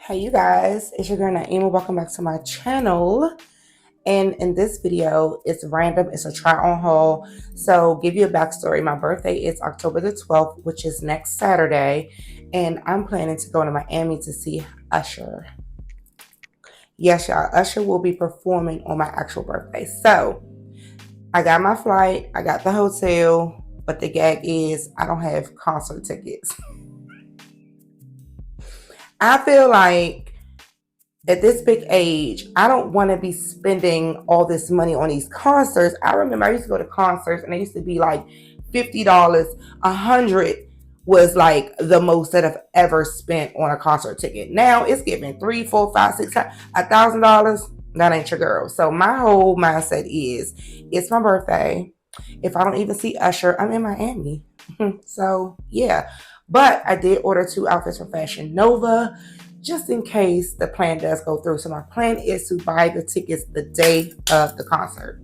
Hey you guys, it's your girl Naima. Welcome back to my channel. And in this video, it's random. It's a try on haul. So give you a backstory. My birthday is October the 12th, which is next Saturday. And I'm planning to go to Miami to see Usher. Yes, y'all, Usher will be performing on my actual birthday. So I got my flight, I got the hotel, but the gag is I don't have concert tickets. I feel like at this big age, I don't want to be spending all this money on these concerts. I remember I used to go to concerts and they used to be like $50, $100 was like the most that I've ever spent on a concert ticket. Now it's giving $3, $4, $5, $6, $1,000. That ain't your girl. So my whole mindset is, it's my birthday. If I don't even see Usher, I'm in Miami. So yeah, but I did order 2 outfits from Fashionnova just in case the plan does go through. So my plan is to buy the tickets the day of the concert.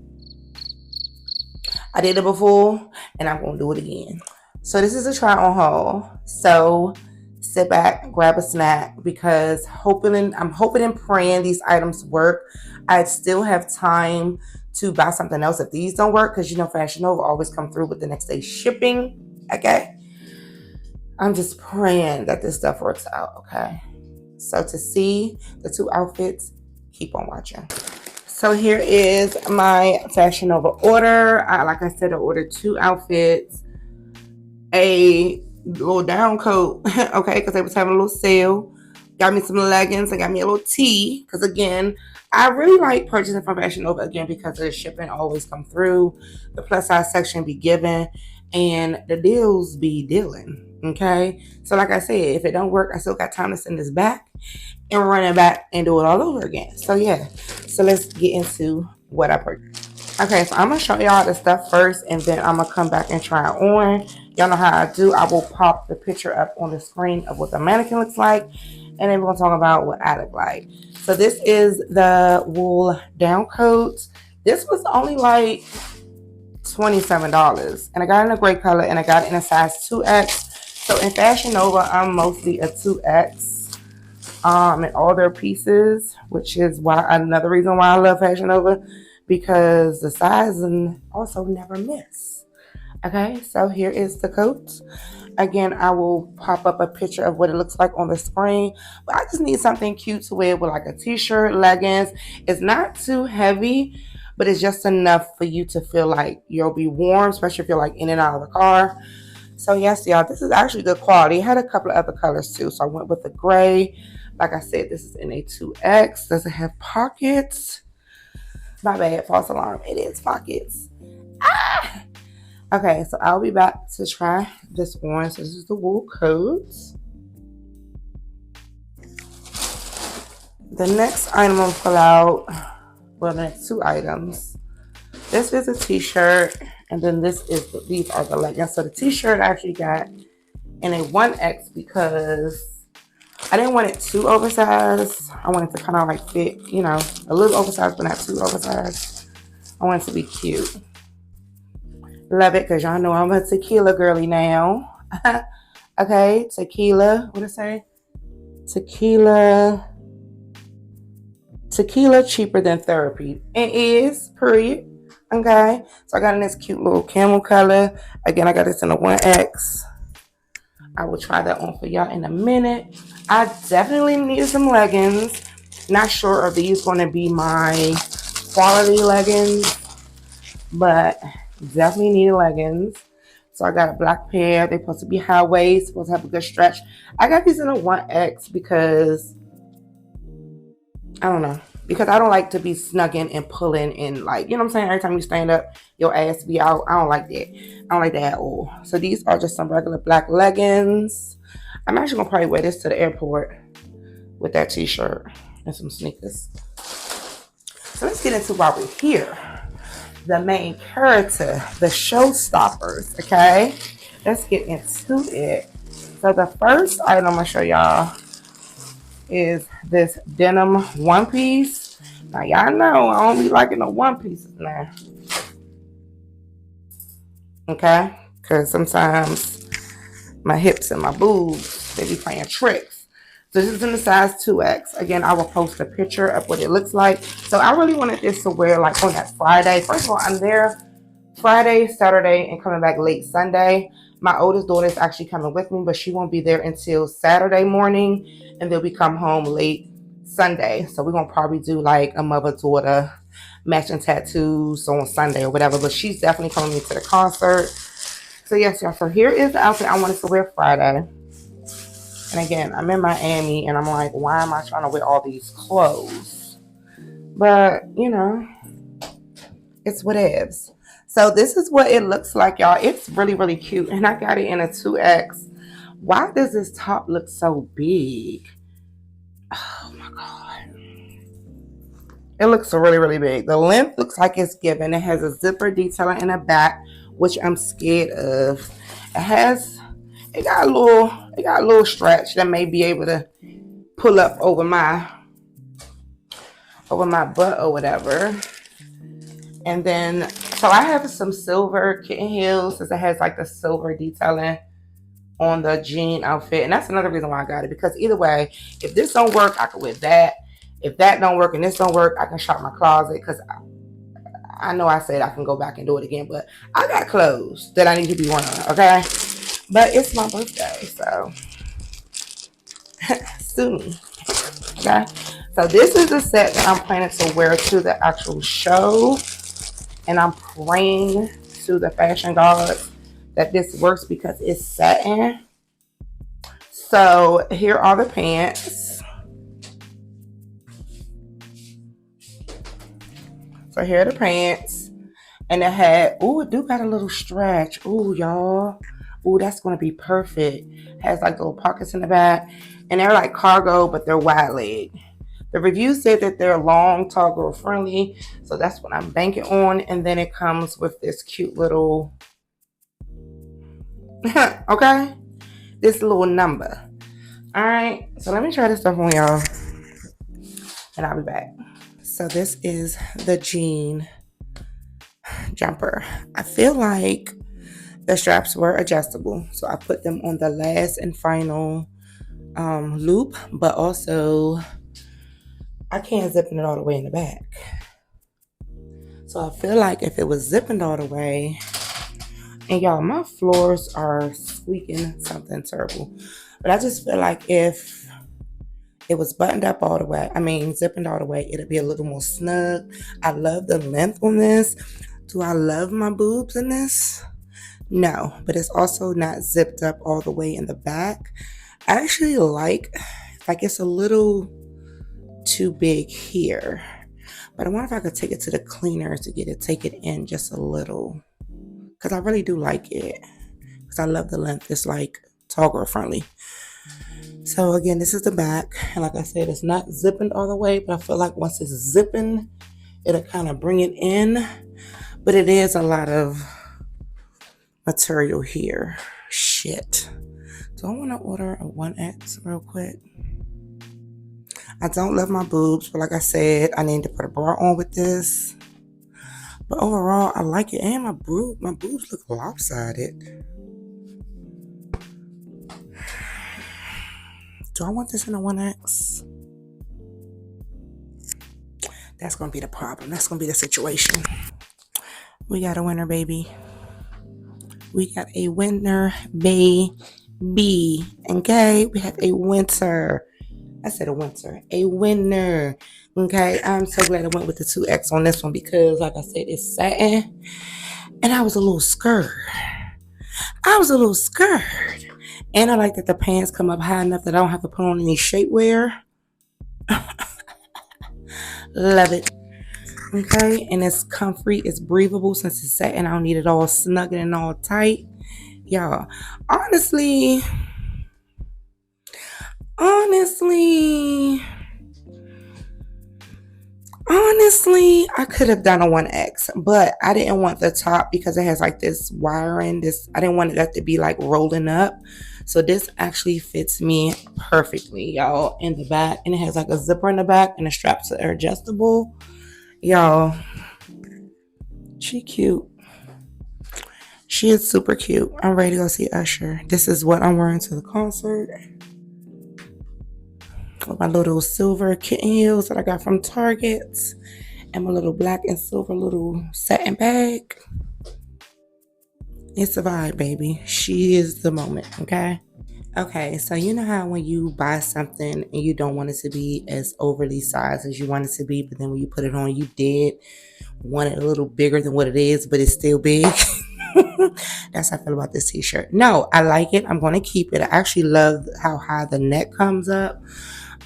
I did it before and I'm gonna do it again. So this is a try on haul. So sit back, grab a snack because I'm hoping and praying these items work. I still have time to buy something else if these don't work, because you know Fashionnova always come through with the next day shipping. Okay, I'm just praying that this stuff works out. Okay, so to see the 2 outfits, keep on watching. So here is my Fashionnova order. Like I said, I ordered 2 outfits, a little down coat, okay, because they was having a little sale. Got me some leggings. I got me a little tee, because again, I really like purchasing from Fashionnova again because the shipping always come through. The plus size section be given, and the deals be dealing. Okay, so like I said, if it don't work, I still got time to send this back and run it back and do it all over again. So yeah, so let's get into what I purchased. Okay, so I'm gonna show y'all the stuff first, and then I'm gonna come back and try it on. Y'all know how I do. I will pop the picture up on the screen of what the mannequin looks like, and then we're gonna talk about what I look like. So this is the wool down coat. This was only like $27, and I got it in a gray color, and I got it in a size 2X. So in Fashionnova, I'm mostly a 2X in all their pieces, which is why another reason why I love Fashionnova, because the size and also never miss. Okay, so here is the coat. Again, I will pop up a picture of what it looks like on the screen, but I just need something cute to wear with like a t-shirt, leggings. It's not too heavy, but it's just enough for you to feel like you'll be warm, especially if you're like in and out of the car. So yes, y'all, this is actually good quality. It had a couple of other colors too, so I went with the gray. Like I said, this is in a 2X. Does it have pockets? My bad, false alarm. It is pockets. Ah! Okay, so I'll be back to try this on. So this is the wool coat. The next item I'm gonna pull out, well, the next 2 items. This is a t-shirt, and then these are the leggings. So the t-shirt I actually got in a 1X because I didn't want it too oversized. I wanted to kind of like fit, you know, a little oversized, but not too oversized. I want it to be cute. Love it, because y'all know I'm a tequila girly now. Okay, tequila, what did I say? Tequila cheaper than therapy. It is, period. Okay, so I got in this cute little camel color. Again, I got this in a 1X. I will try that on for y'all in a minute. I definitely need some leggings. Not sure are these going to be my quality leggings, but definitely need leggings. So I got a black pair. They're supposed to be high waist, supposed to have a good stretch. I got these in a 1X because I don't know. Because I don't like to be snugging and pulling and like, you know what I'm saying? Every time you stand up, your ass be out. I don't like that. I don't like that at all. So these are just some regular black leggings. I'm actually going to probably wear this to the airport with that t-shirt and some sneakers. So let's get into why we're here. The main character, the showstoppers, okay? Let's get into it. So the first item I'm going to show y'all is this denim one piece. Now y'all know I don't be liking the one pieces now. Okay? Because sometimes my hips and my boobs, they be playing tricks. So this is in the size 2X. Again, I will post a picture of what it looks like. So I really wanted this to wear like on that Friday. First of all, I'm there Friday, Saturday, and coming back late Sunday. My oldest daughter is actually coming with me, but she won't be there until Saturday morning, and then we come home late Sunday. So we're gonna probably do like a mother-daughter matching tattoos on Sunday or whatever. But she's definitely coming to the concert. So yes, y'all. So here is the outfit I wanted to wear Friday. And again, I'm in Miami, and I'm like, why am I trying to wear all these clothes? But you know, it's whatevs. So this is what it looks like, y'all. It's really, really cute. And I got it in a 2X. Why does this top look so big? Oh my God. It looks really, really big. The length looks like it's given. It has a zipper detailing in the back, which I'm scared of. It got a little stretch that may be able to pull up over my butt or whatever. And then, so I have some silver kitten heels, since it has like the silver detailing on the jean outfit. And that's another reason why I got it, because either way, if this don't work, I can wear that. If that don't work and this don't work, I can shop my closet, because I know I said I can go back and do it again, but I got clothes that I need to be wearing, okay? But it's my birthday, so sue me, okay? So this is the set that I'm planning to wear to the actual show. And I'm praying to the fashion gods that this works, because it's satin. So here are the pants. So here are the pants. And it had, ooh, it do got a little stretch. Ooh, y'all. Ooh, that's going to be perfect. Has like little pockets in the back. And they're like cargo, but they're wide leg. The reviews say that they're long, tall, girl friendly. So that's what I'm banking on. And then it comes with this cute little, okay? This little number. All right. So let me try this stuff on y'all. And I'll be back. So this is the jean jumper. I feel like the straps were adjustable. So I put them on the last and final loop. But also, I can't zip it all the way in the back. So I feel like if it was zipping all the way, and y'all, my floors are squeaking something terrible. But I just feel like if it was buttoned up all the way, zipping all the way, it'd be a little more snug. I love the length on this. Do I love my boobs in this? No, but it's also not zipped up all the way in the back. I actually like it's a little too big here. But I wonder if I could take it to the cleaner to take it in just a little. Because I really do like it. Because I love the length. It's like tall girl friendly. So again, this is the back. And like I said, it's not zipping all the way. But I feel like once it's zipping, it'll kind of bring it in. But it is a lot of material here. Shit. Do I want to order a 1X real quick? I don't love my boobs, but like I said, I need to put a bra on with this. But overall, I like it. And my boobs look lopsided. Do I want this in a 1X? That's going to be the problem. That's going to be the situation. We got a winner, baby. We got a winner, baby. Okay, we have a winner. I said a winter. A winner. Okay, I'm so glad I went with the 2X on this one, because like I said, it's satin. And I was a little scared. And I like that the pants come up high enough that I don't have to put on any shapewear. Love it. Okay, and it's comfy, it's breathable since it's satin. I don't need it all snug and all tight. Y'all, honestly, I could have done a 1X, but I didn't want the top because it has like this wiring. I didn't want that to be like rolling up. So this actually fits me perfectly, y'all, in the back. And it has like a zipper in the back, and the straps are adjustable. Y'all, she cute. She is super cute. I'm ready to go see Usher. This is what I'm wearing to the concert. with my little silver kitten heels that I got from Target, and my little black and silver little satin bag. It's a vibe, baby. She is the moment, okay? Okay, so you know how when you buy something and you don't want it to be as overly sized as you want it to be, but then when you put it on, you did want it a little bigger than what it is, but it's still big. That's how I feel about this t-shirt. No, I like it. I'm going to keep it. I actually love how high the neck comes up.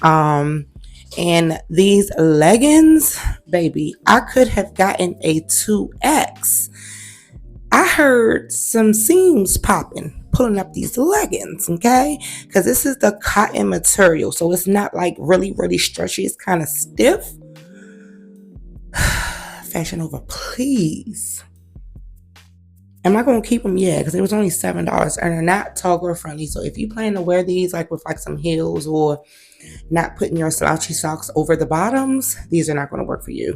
And these leggings, baby, I could have gotten a 2X. I heard some seams popping, pulling up these leggings, okay? Because this is the cotton material, so it's not like really, really stretchy. It's kind of stiff. Fashionnova, please. Am I going to keep them? Yeah, because it was only $7, and they're not tall girl friendly. So if you plan to wear these like with like some heels or not putting your slouchy socks over the bottoms, these are not going to work for you.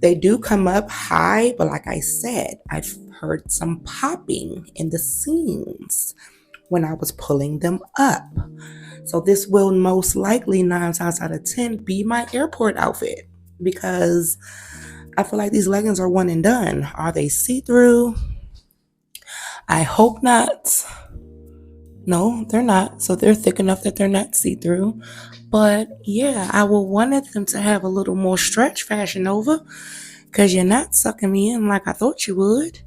They do come up high, but like I said, I've heard some popping in the seams when I was pulling them up. So this will most likely 9 times out of 10 be my airport outfit, because I feel like these leggings are one and done. Are they see-through? I hope not. No, they're not. So they're thick enough that they're not see-through. But yeah, I would wanted them to have a little more stretch, Fashionnova, because you're not sucking me in like I thought you would.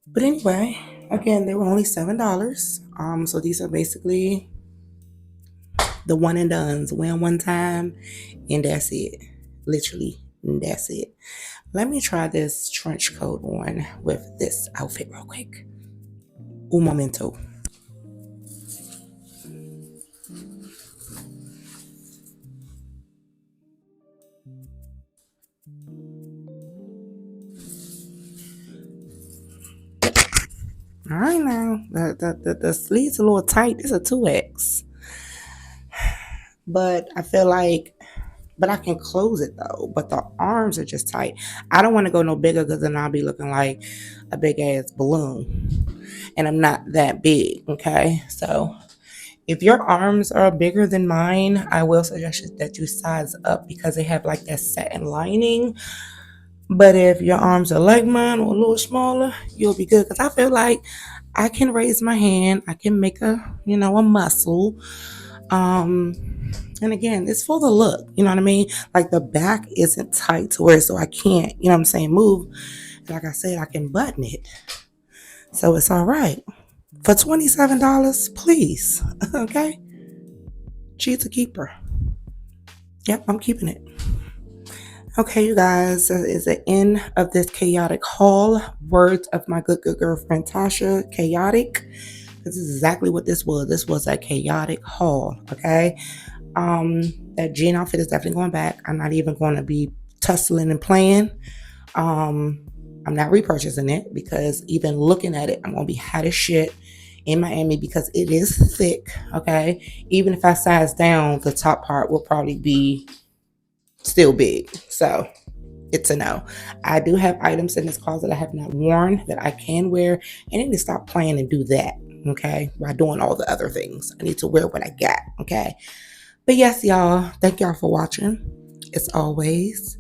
But anyway, again, they were only $7. So these are basically the one and dones. Wear one time and that's it. Literally, that's it. Let me try this trench coat on with this outfit real quick. Un momento. All right now, the sleeves a little tight. This is a 2X. But I feel like, but I can close it though. But the arms are just tight. I don't want to go no bigger because then I'll be looking like a big ass balloon. And I'm not that big, okay? So if your arms are bigger than mine, I will suggest that you size up because they have like that satin lining. But if your arms are like mine or a little smaller, you'll be good. Because I feel like I can raise my hand. I can make a muscle. And again, it's for the look. You know what I mean? Like the back isn't tight to where so I can't, you know what I'm saying, move. Like I said, I can button it. So it's all right. For $27, please. Okay? She's a keeper. Yep, I'm keeping it. Okay, you guys, that is the end of this chaotic haul. Words of my good girlfriend Tasha, chaotic. This is exactly what this was. This was a chaotic haul, okay? That jean outfit is definitely going back. I'm not even going to be tussling and playing. I'm not repurchasing it because even looking at it, I'm going to be hot as shit in Miami because it is thick, okay? Even if I size down, the top part will probably be still big. So it's a no. I do have items in this closet I have not worn that I can wear, and I need to stop playing and do that, okay? By doing all the other things. I need to wear what I got, okay? But yes, y'all, thank y'all for watching. As always,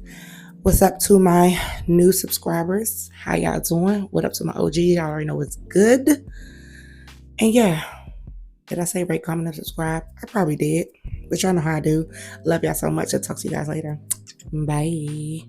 what's up to my new subscribers? How y'all doing? What up to my OG? Y'all already know it's good. And yeah, did I say rate, comment, and subscribe? I probably did, but y'all know how I do. Love y'all so much. I'll talk to you guys later. Bye.